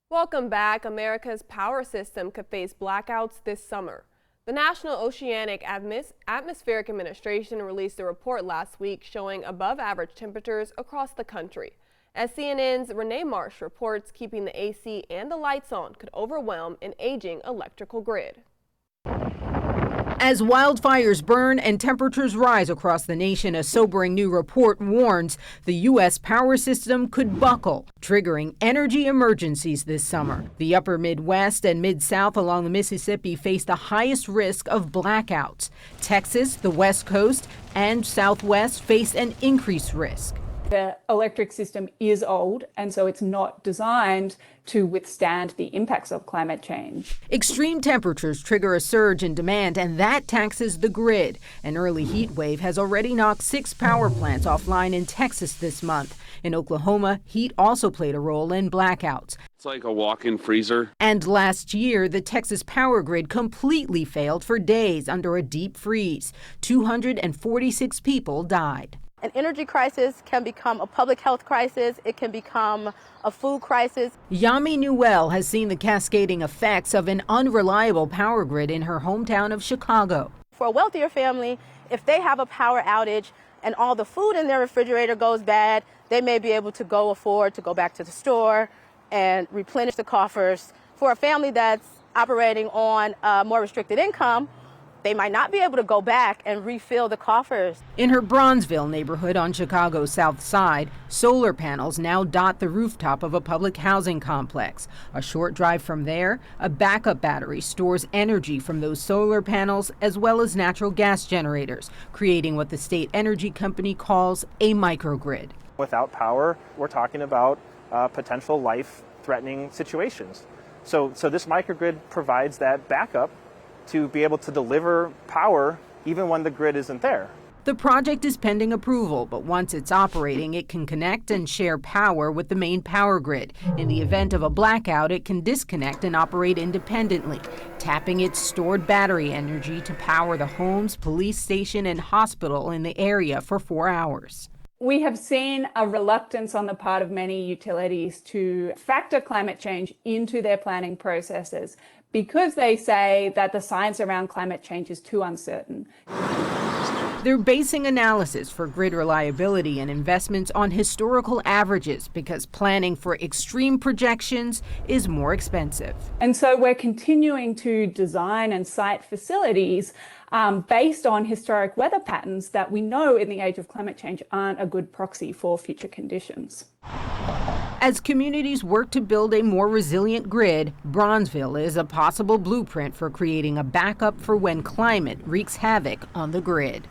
Welcome back. America's power system could face blackouts this summer. The National Oceanic Atmospheric Administration released a report last week showing above average temperatures across the country. As CNN's Renee Marsh reports, keeping the AC and the lights on could overwhelm an aging electrical grid. As wildfires burn and temperatures rise across the nation, a sobering new report warns the U.S. power system could buckle, triggering energy emergencies this summer. The upper Midwest and Mid-South along the Mississippi face the highest risk of blackouts. Texas, the West Coast, and Southwest face an increased risk. The electric system is old, and so it's not designed to withstand the impacts of climate change. Extreme temperatures trigger a surge in demand, and that taxes the grid. An early heat wave has already knocked 6 power plants offline in Texas this month. In Oklahoma, heat also played a role in blackouts. It's like a walk-in freezer. And last year, the Texas power grid completely failed for days under a deep freeze. 246 people died. An energy crisis can become a public health crisis. It can become a food crisis. Yami Newell has seen the cascading effects of an unreliable power grid in her hometown of Chicago. For a wealthier family, if they have a power outage and all the food in their refrigerator goes bad, they may be able to afford to go back to the store and replenish the coffers. For a family that's operating on a more restricted income, they might not be able to go back and refill the coffers. In her Bronzeville neighborhood on Chicago's south side, solar panels now dot the rooftop of a public housing complex. A short drive from there, a backup battery stores energy from those solar panels as well as natural gas generators, creating what the state energy company calls a microgrid. Without power, we're talking about potential life-threatening situations. So this microgrid provides that backup to be able to deliver power even when the grid isn't there. The project is pending approval, but once it's operating, it can connect and share power with the main power grid. In the event of a blackout, it can disconnect and operate independently, tapping its stored battery energy to power the homes, police station, and hospital in the area for 4 hours. We have seen a reluctance on the part of many utilities to factor climate change into their planning processes because they say that the science around climate change is too uncertain. They're basing analysis for grid reliability and investments on historical averages because planning for extreme projections is more expensive. And so we're continuing to design and site facilities based on historic weather patterns that we know in the age of climate change aren't a good proxy for future conditions. As communities work to build a more resilient grid, Bronzeville is a possible blueprint for creating a backup for when climate wreaks havoc on the grid.